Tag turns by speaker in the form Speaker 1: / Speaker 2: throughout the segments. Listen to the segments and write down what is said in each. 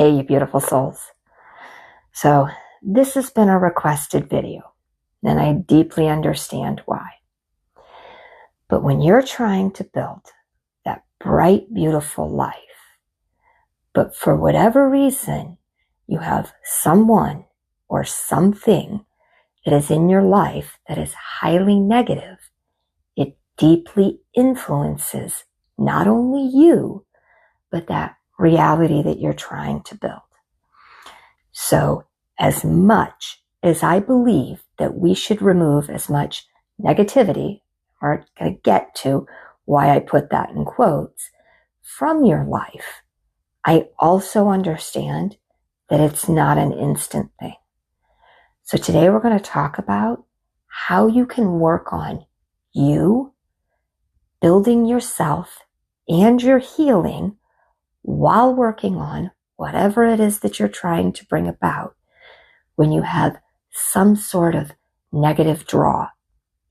Speaker 1: Hey, you beautiful souls. So this has been a requested video, and I deeply understand why. But when you're trying to build that bright, beautiful life, but for whatever reason, you have someone or something that is in your life that is highly negative, it deeply influences not only you, but that reality that you're trying to build. So as much as I believe that we should remove as much negativity, or going to get to why I put that in quotes, from your life, I also understand that it's not an instant thing. So today we're going to talk about how you can work on you, building yourself and your healing while working on whatever it is that you're trying to bring about when you have some sort of negative draw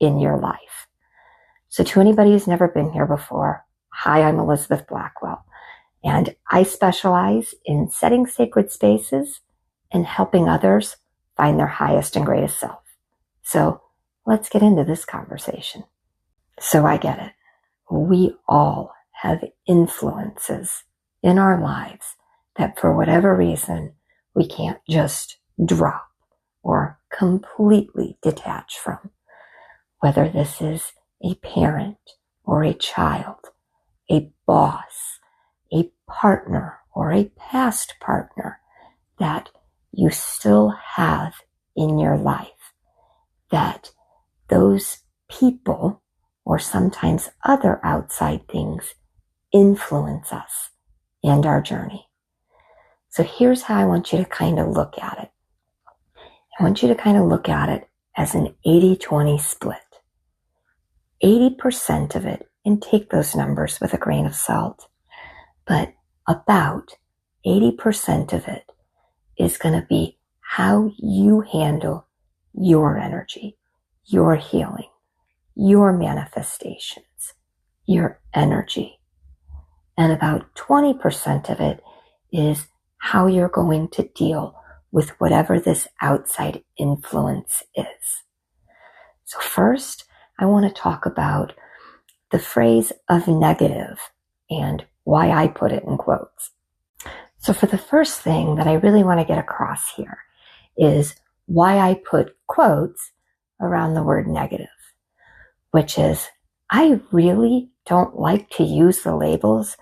Speaker 1: in your life. So to anybody who's never been here before, hi, I'm Elizabeth Blackwell, and I specialize in setting sacred spaces and helping others find their highest and greatest self. So let's get into this conversation. So I get it. We all have influences in our lives that for whatever reason, we can't just drop or completely detach from. Whether this is a parent or a child, a boss, a partner or a past partner that you still have in your life, that those people or sometimes other outside things influence us and our journey. So here's how I want you to kind of look at it. I want you to kind of look at it as an 80-20 split. 80% of it, and take those numbers with a grain of salt, but about 80% of it is going to be how you handle your energy, your healing, your manifestations, your energy. And about 20% of it is how you're going to deal with whatever this outside influence is. So first, I want to talk about the phrase of negative and why I put it in quotes. So for the first thing that I really want to get across here is why I put quotes around the word negative, which is I really don't like to use the labels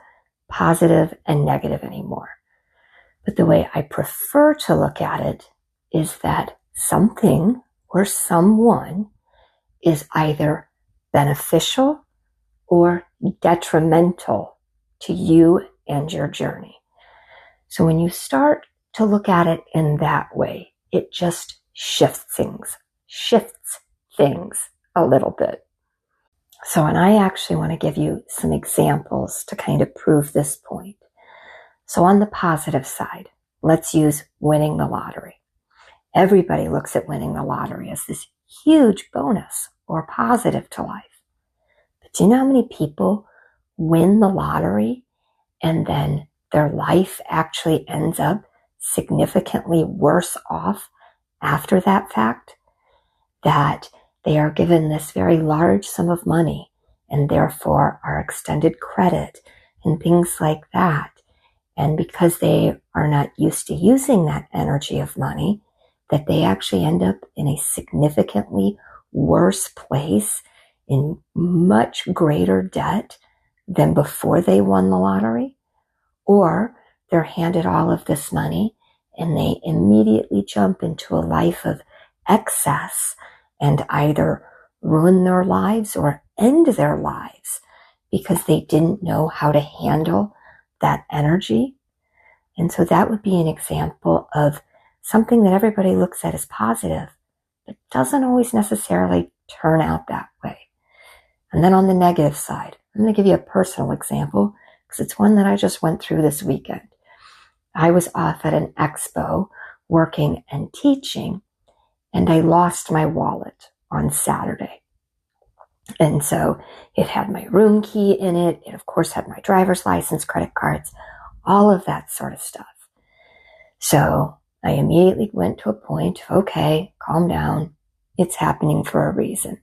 Speaker 1: positive and negative anymore. But the way I prefer to look at it is that something or someone is either beneficial or detrimental to you and your journey. So when you start to look at it in that way, it just shifts things a little bit. So, and I actually want to give you some examples to kind of prove this point. So on the positive side, let's use winning the lottery. Everybody looks at winning the lottery as this huge bonus or positive to life. But do you know how many people win the lottery and then their life actually ends up significantly worse off after that fact? That they are given this very large sum of money and therefore are extended credit and things like that. And because they are not used to using that energy of money, that they actually end up in a significantly worse place in much greater debt than before they won the lottery. Or they're handed all of this money and they immediately jump into a life of excess and either ruin their lives or end their lives because they didn't know how to handle that energy. And so that would be an example of something that everybody looks at as positive, but doesn't always necessarily turn out that way. And then on the negative side, I'm going to give you a personal example because it's one that I just went through this weekend. I was off at an expo working and teaching, and I lost my wallet on Saturday. And so it had my room key in it. It, of course, had my driver's license, credit cards, all of that sort of stuff. So I immediately went to a point, okay, calm down. It's happening for a reason.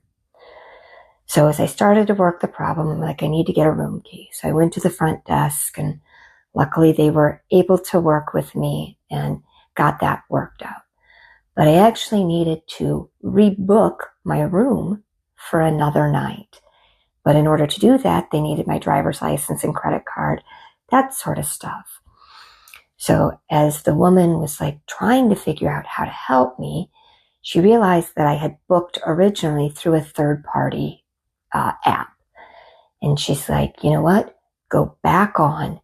Speaker 1: So as I started to work the problem, I'm like, I need to get a room key. So I went to the front desk, and luckily they were able to work with me and got that worked out. But I actually needed to rebook my room for another night. But in order to do that, they needed my driver's license and credit card, that sort of stuff. So as the woman was like trying to figure out how to help me, she realized that I had booked originally through a third-party app. And she's like, you know what? Go back on,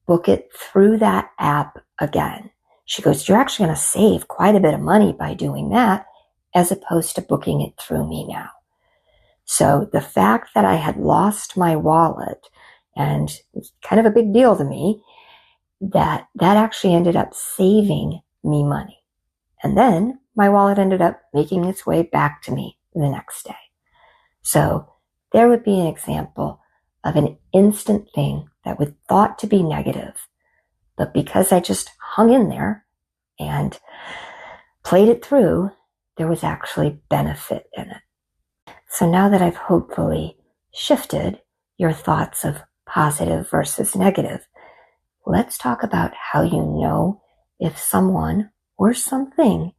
Speaker 1: book it through that app again. She goes, you're actually going to save quite a bit of money by doing that as opposed to booking it through me now. So the fact that I had lost my wallet, and it's kind of a big deal to me, that actually ended up saving me money. And then my wallet ended up making its way back to me the next day. So there would be an example of an instant thing that was thought to be negative, but because I just hung in there and played it through, there was actually benefit in it. So now that I've hopefully shifted your thoughts of positive versus negative, let's talk about how you know if someone or something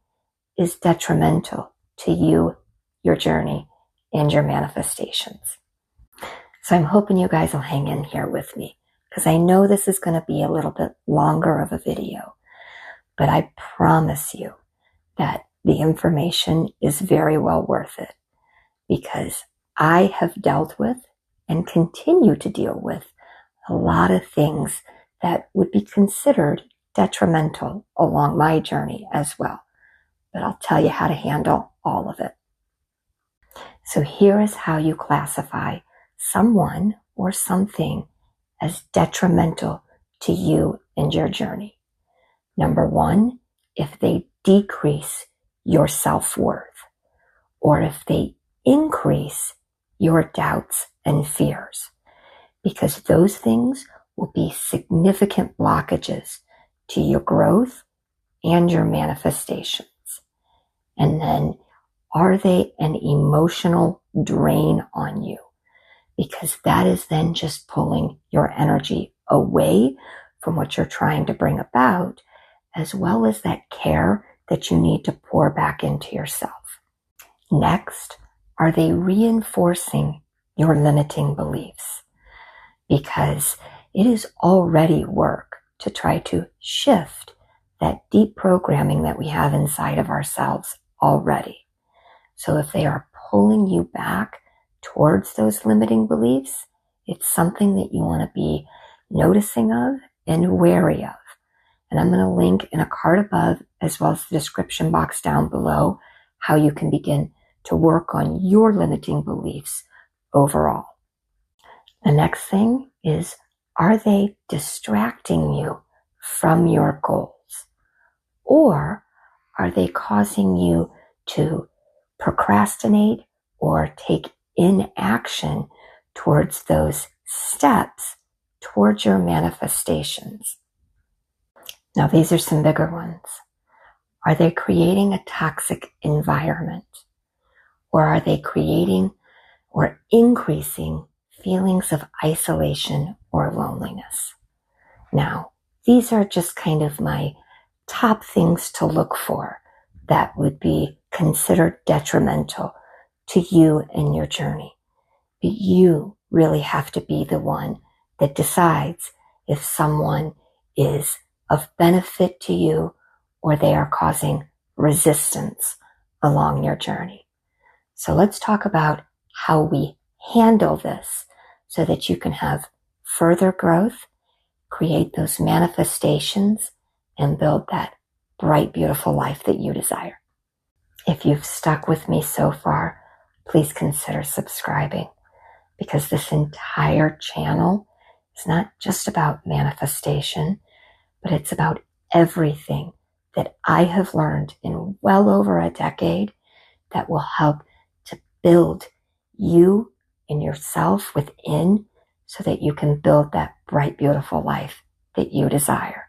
Speaker 1: is detrimental to you, your journey, and your manifestations. So I'm hoping you guys will hang in here with me, because I know this is going to be a little bit longer of a video, but I promise you that the information is very well worth it, because I have dealt with and continue to deal with a lot of things that would be considered detrimental along my journey as well. But I'll tell you how to handle all of it. So here is how you classify someone or something as detrimental to you and your journey. Number one, if they decrease your self-worth, or if they increase your doubts and fears, because those things will be significant blockages to your growth and your manifestations. And then, are they an emotional drain on you? Because that is then just pulling your energy away from what you're trying to bring about, as well as that care that you need to pour back into yourself. Next, are they reinforcing your limiting beliefs? Because it is already work to try to shift that deep programming that we have inside of ourselves already. So if they are pulling you back towards those limiting beliefs, it's something that you want to be noticing of and wary of. And I'm going to link in a card above, as well as the description box down below, how you can begin to work on your limiting beliefs overall. The next thing is, are they distracting you from your goals? Or are they causing you to procrastinate or take inaction towards those steps towards your manifestations? Now, these are some bigger ones. Are they creating a toxic environment? Or are they creating or increasing feelings of isolation or loneliness? Now, these are just kind of my top things to look for that would be considered detrimental to you and your journey. But you really have to be the one that decides if someone is of benefit to you or they are causing resistance along your journey. So let's talk about how we handle this so that you can have further growth, create those manifestations, and build that bright, beautiful life that you desire. If you've stuck with me so far, please consider subscribing, because this entire channel is not just about manifestation, but it's about everything that I have learned in well over a decade that will help to build you and yourself within so that you can build that bright, beautiful life that you desire.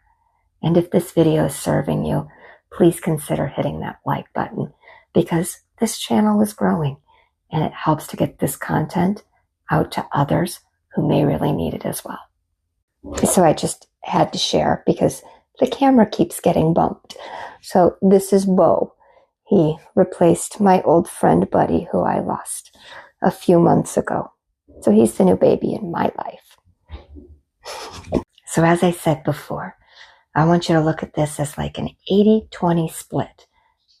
Speaker 1: And if this video is serving you, please consider hitting that like button, because this channel is growing and it helps to get this content out to others who may really need it as well. So I just had to share because the camera keeps getting bumped. So this is Bo. He replaced my old friend Buddy, who I lost a few months ago. So he's the new baby in my life. So as I said before, I want you to look at this as like an 80-20 split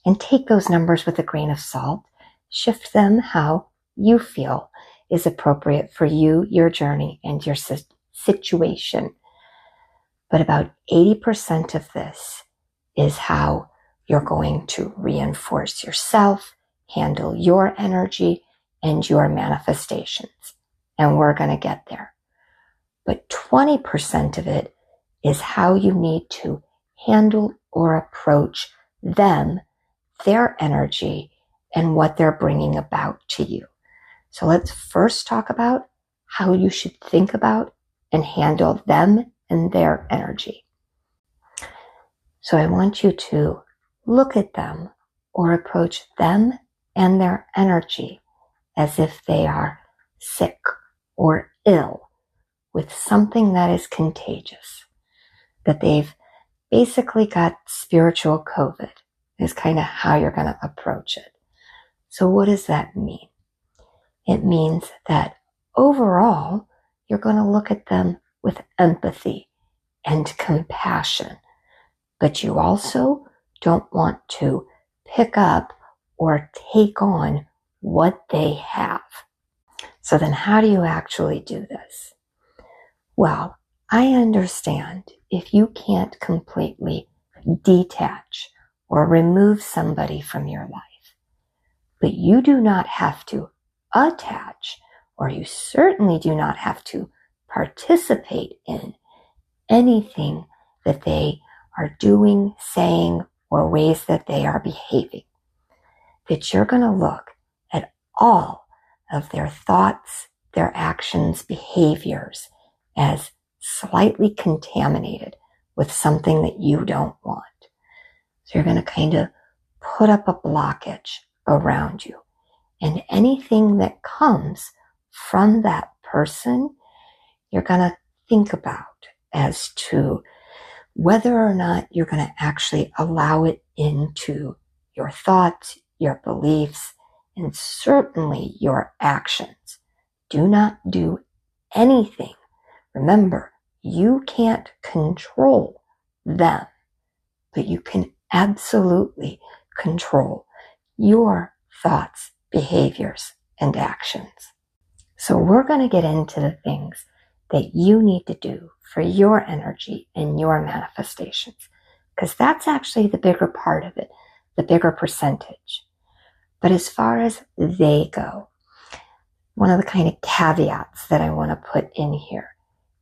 Speaker 1: and take those numbers with a grain of salt, shift them how you feel is appropriate for you, your journey, and your situation. But about 80% of this is how you're going to reinforce yourself, handle your energy, and your manifestations. And we're going to get there. But 20% of it is how you need to handle or approach them, their energy, and what they're bringing about to you. So let's first talk about how you should think about and handle them and their energy. So I want you to look at them or approach them and their energy as if they are sick or ill with something that is contagious, that they've basically got spiritual COVID is kind of how you're going to approach it. So what does that mean? It means that overall, you're going to look at them with empathy and compassion, but you also don't want to pick up or take on what they have. So then how do you actually do this? Well, I understand if you can't completely detach or remove somebody from your life, but you do not have to attach, or you certainly do not have to participate in anything that they are doing, saying, or ways that they are behaving. That you're going to look at all of their thoughts, their actions, behaviors as slightly contaminated with something that you don't want. So you're going to kind of put up a blockage around you. And anything that comes from that person, you're going to think about as to whether or not you're going to actually allow it into your thoughts, your beliefs, and certainly your actions. Do not do anything. Remember, you can't control them, but you can absolutely control your thoughts, behaviors, and actions. So we're going to get into the things that you need to do for your energy and your manifestations, because that's actually the bigger part of it, the bigger percentage. But as far as they go, one of the kind of caveats that I want to put in here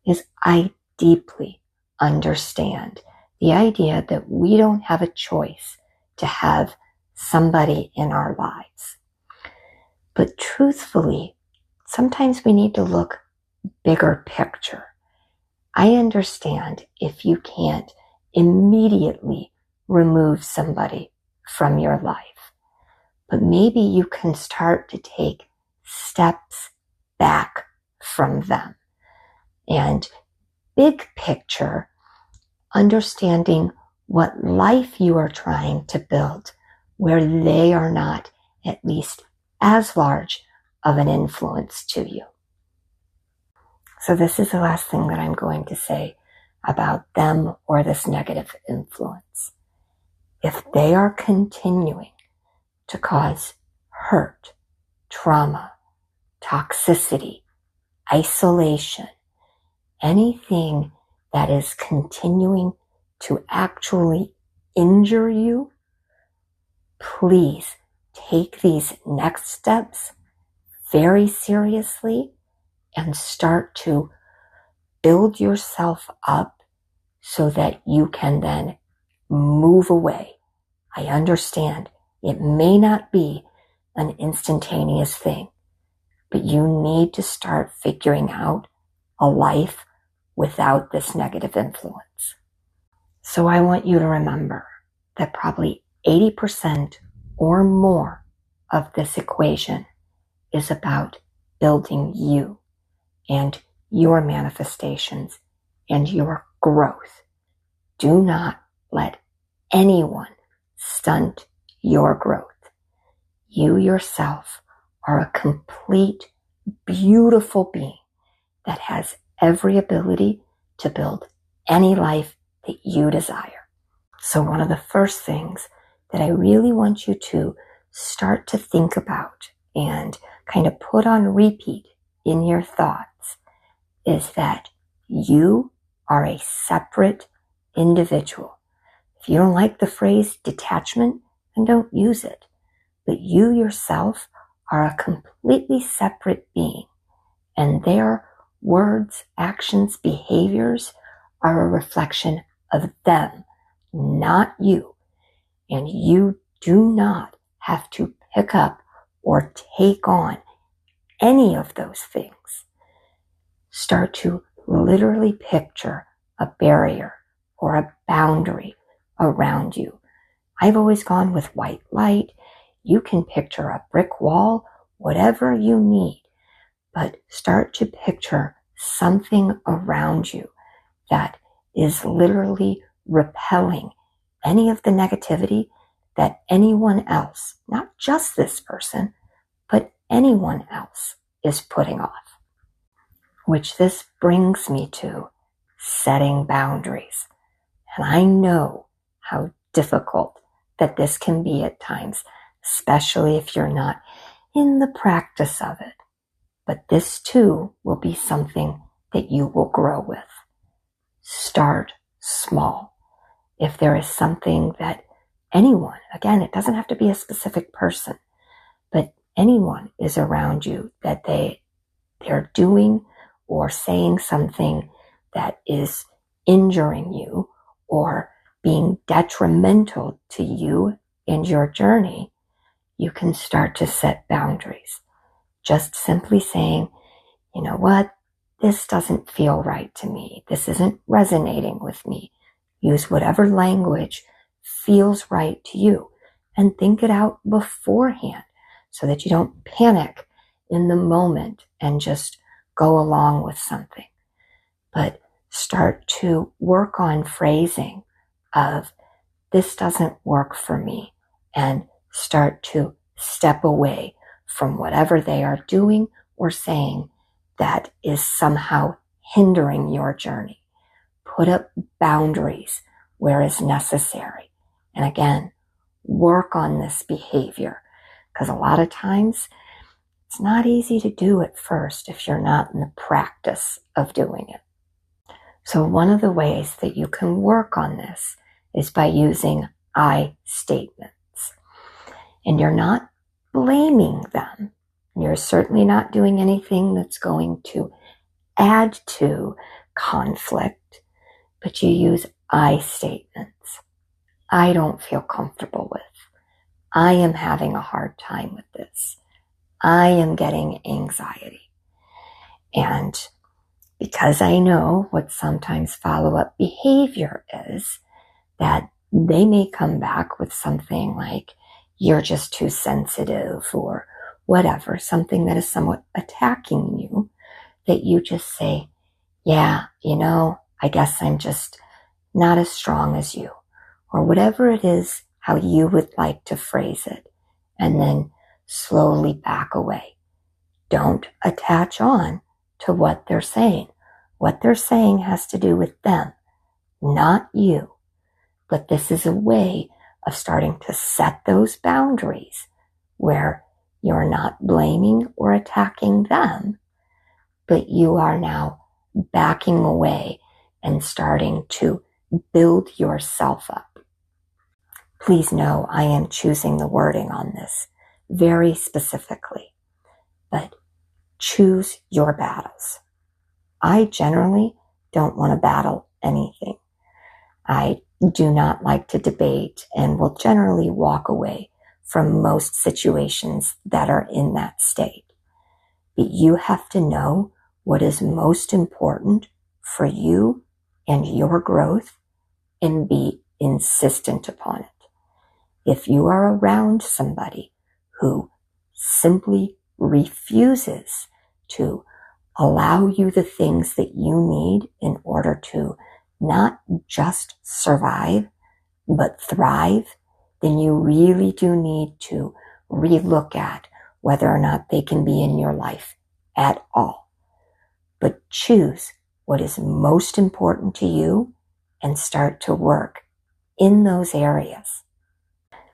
Speaker 1: is I deeply understand the idea that we don't have a choice to have somebody in our lives. But truthfully, sometimes we need to look bigger picture. I understand if you can't immediately remove somebody from your life, but maybe you can start to take steps back from them. And big picture, understanding what life you are trying to build where they are not at least as large of an influence to you. So this is the last thing that I'm going to say about them or this negative influence. If they are continuing to cause hurt, trauma, toxicity, isolation, anything that is continuing to actually injure you, please take these next steps very seriously and start to build yourself up so that you can then move away. I understand it may not be an instantaneous thing, but you need to start figuring out a life without this negative influence. So I want you to remember that probably 80% or more of this equation is about building you and your manifestations and your growth. Do not let anyone stunt your growth. You yourself are a complete, beautiful being that has every ability to build any life that you desire. So one of the first things that I really want you to start to think about and kind of put on repeat in your thoughts is that you are a separate individual. If you don't like the phrase detachment, then don't use it. But you yourself are a completely separate being, and their words, actions, behaviors are a reflection of them, not you. And you do not have to pick up or take on any of those things. Start to literally picture a barrier or a boundary around you. I've always gone with white light. You can picture a brick wall, whatever you need, but start to picture something around you that is literally repelling any of the negativity that anyone else, not just this person, but anyone else is putting off. Which this brings me to setting boundaries. And I know how difficult that this can be at times, especially if you're not in the practice of it. But this too will be something that you will grow with. Start small. If there is something that anyone, again, it doesn't have to be a specific person, but anyone is around you that they're doing or saying something that is injuring you or being detrimental to you and your journey, you can start to set boundaries. Just simply saying, you know what, this doesn't feel right to me. This isn't resonating with me. Use whatever language feels right to you and think it out beforehand so that you don't panic in the moment and just go along with something. But start to work on phrasing of this doesn't work for me and start to step away from whatever they are doing or saying that is somehow hindering your journey. Put up boundaries where is necessary. And again, work on this behavior because a lot of times it's not easy to do at first if you're not in the practice of doing it. So one of the ways that you can work on this is by using I statements. And you're not blaming them. You're certainly not doing anything that's going to add to conflict, but you use I statements. I don't feel comfortable with. I am having a hard time with this. I am getting anxiety. And because I know what sometimes follow-up behavior is, that they may come back with something like, you're just too sensitive or whatever, something that is somewhat attacking you, that you just say, yeah, I guess I'm just not as strong as you, or whatever it is, how you would like to phrase it, and then slowly back away. Don't attach on to what they're saying. What they're saying has to do with them, not you. But this is a way of starting to set those boundaries where you're not blaming or attacking them, but you are now backing away and starting to build yourself up. Please know I am choosing the wording on this very specifically, but choose your battles. I generally don't want to battle anything. I do not like to debate and will generally walk away from most situations that are in that state. But you have to know what is most important for you and your growth and be insistent upon it. If you are around somebody who simply refuses to allow you the things that you need in order to not just survive, but thrive, then you really do need to relook at whether or not they can be in your life at all. But choose what is most important to you and start to work in those areas.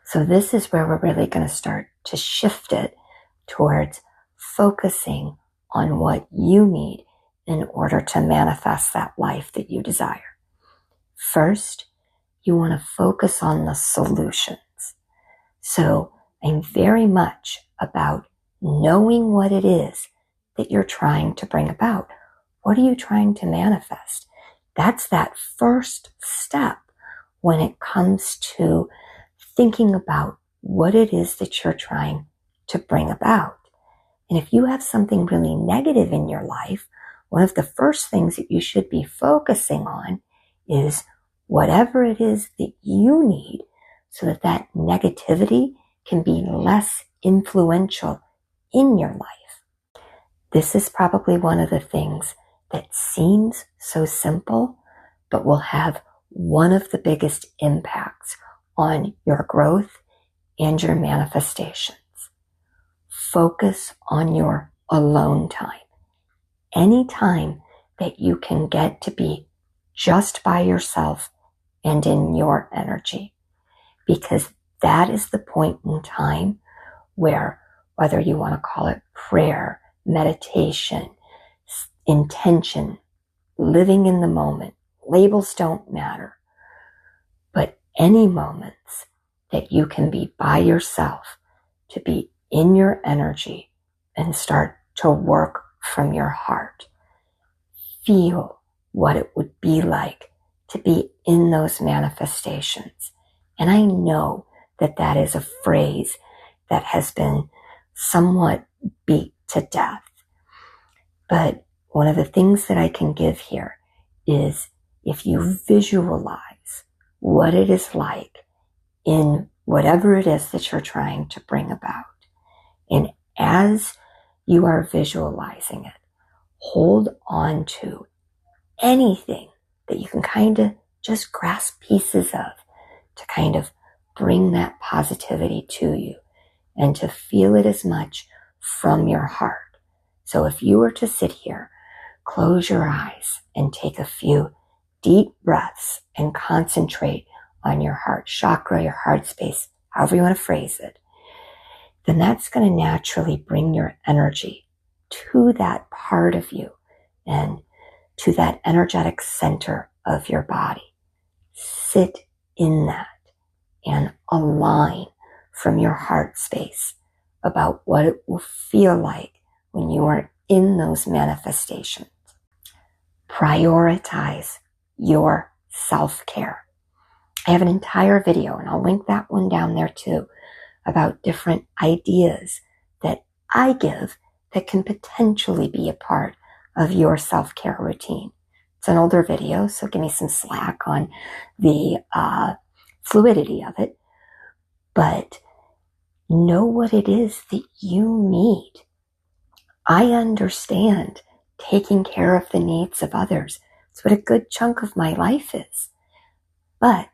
Speaker 1: So this is where we're really going to start to shift it towards focusing on what you need in order to manifest that life that you desire. First, you want to focus on the solutions. So I'm very much about knowing what it is that you're trying to bring about. What are you trying to manifest? That's that first step when it comes to thinking about what it is that you're trying to bring about. And if you have something really negative in your life, one of the first things that you should be focusing on is whatever it is that you need so that that negativity can be less influential in your life. This is probably one of the things that seems so simple, but will have one of the biggest impacts on your growth and your manifestations. Focus on your alone time. Any time that you can get to be just by yourself and in your energy, because that is the point in time where, whether you want to call it prayer, meditation, intention, living in the moment, labels don't matter, but any moments that you can be by yourself, to be in your energy and start to work from your heart. Feel what it would be like to be in those manifestations. And I know that that is a phrase that has been somewhat beat to death. But one of the things that I can give here is if you visualize what it is like in whatever it is that you're trying to bring about, and as you are visualizing it, hold on to anything that you can kind of just grasp pieces of to kind of bring that positivity to you and to feel it as much from your heart. So if you were to sit here, close your eyes and take a few deep breaths and concentrate on your heart chakra, your heart space, however you want to phrase it, then that's going to naturally bring your energy to that part of you and to that energetic center of your body. Sit in that and align from your heart space about what it will feel like when you are in those manifestations. Prioritize your self-care. I have an entire video, and I'll link that one down there too, about different ideas that I give that can potentially be a part of your self-care routine. It's an older video, so give me some slack on the fluidity of it. But know what it is that you need. I understand taking care of the needs of others. It's what a good chunk of my life is. But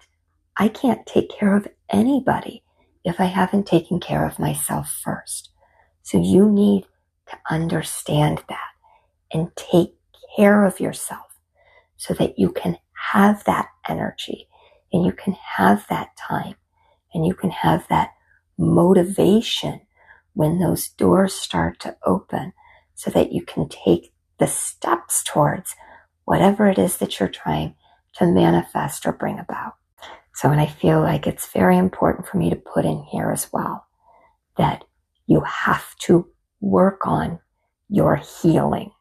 Speaker 1: I can't take care of anybody if I haven't taken care of myself first. So you need to understand that and take care of yourself so that you can have that energy and you can have that time and you can have that motivation when those doors start to open so that you can take the steps towards whatever it is that you're trying to manifest or bring about. So, and I feel like it's very important for me to put in here as well that you have to work on your healing.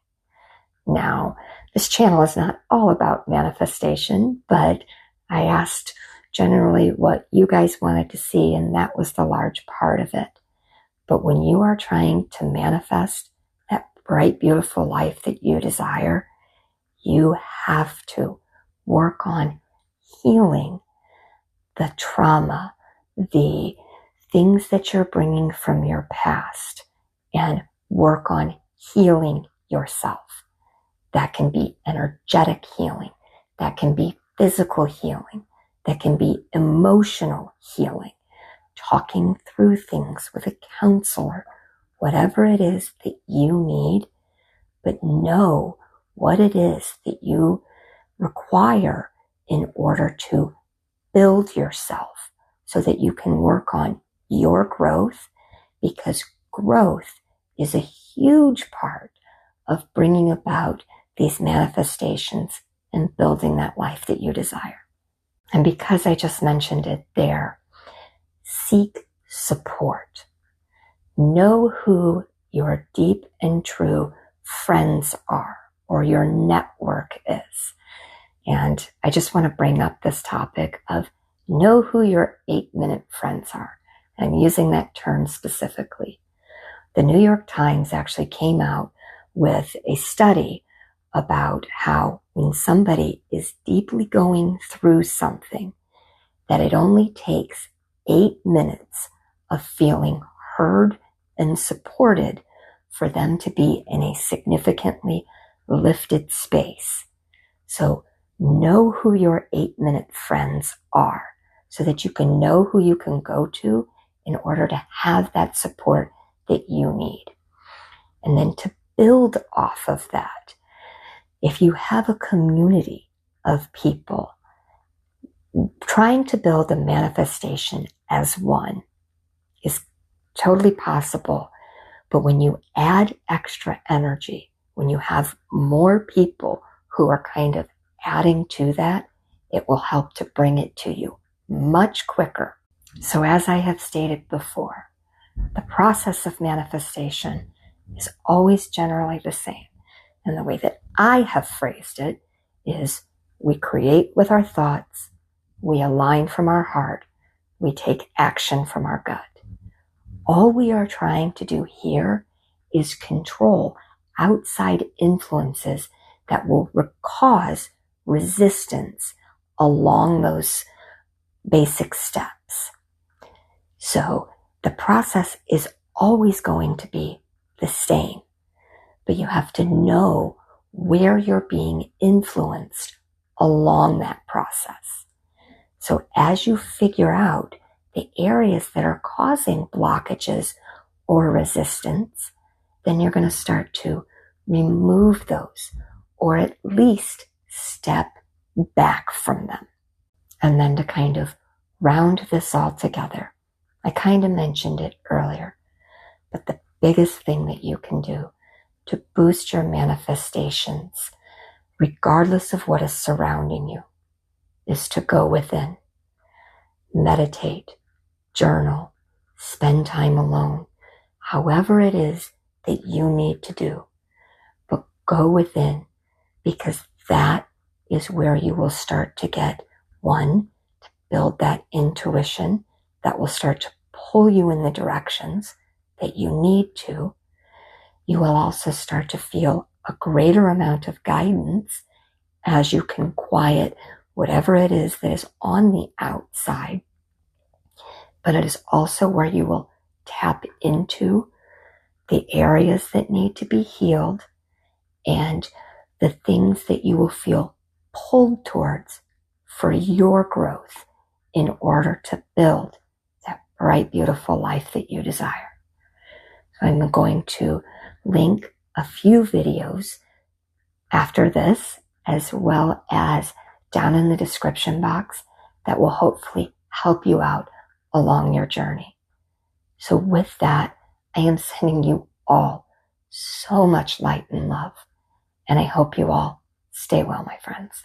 Speaker 1: Now, this channel is not all about manifestation, but I asked generally what you guys wanted to see, and that was the large part of it. But when you are trying to manifest that bright, beautiful life that you desire, you have to work on healing the trauma, the things that you're bringing from your past, and work on healing yourself. That can be energetic healing. That can be physical healing. That can be emotional healing. Talking through things with a counselor, whatever it is that you need, but know what it is that you require in order to build yourself so that you can work on your growth, because growth is a huge part of bringing about these manifestations and building that life that you desire. And because I just mentioned it there, seek support. Know who your deep and true friends are, or your network is. And I just want to bring up this topic of know who your 8-minute friends are. I'm using that term specifically. The New York Times actually came out with a study about how when somebody is deeply going through something, that it only takes 8 minutes of feeling heard and supported for them to be in a significantly lifted space. So know who your 8-minute friends are so that you can know who you can go to in order to have that support that you need. And then to build off of that, if you have a community of people, trying to build a manifestation as one is totally possible. But when you add extra energy, when you have more people who are kind of adding to that, it will help to bring it to you much quicker. So as I have stated before, the process of manifestation is always generally the same. And the way that I have phrased it is we create with our thoughts, we align from our heart, we take action from our gut. All we are trying to do here is control outside influences that will cause resistance along those basic steps. So the process is always going to be the same, but you have to know where you're being influenced along that process. So as you figure out the areas that are causing blockages or resistance, then you're going to start to remove those, or at least step back from them. And then to kind of round this all together, I kind of mentioned it earlier, but the biggest thing that you can do to boost your manifestations, regardless of what is surrounding you, is to go within, meditate, journal, spend time alone, however it is that you need to do. But go within, because that is where you will start to get, one, to build that intuition that will start to pull you in the directions that you need to. You will also start to feel a greater amount of guidance as you can quiet whatever it is that is on the outside. But it is also where you will tap into the areas that need to be healed and the things that you will feel pulled towards for your growth in order to build that bright, beautiful life that you desire. So I'm going to link a few videos after this, as well as down in the description box, that will hopefully help you out along your journey. So with that, I am sending you all so much light and love, and I hope you all stay well, my friends.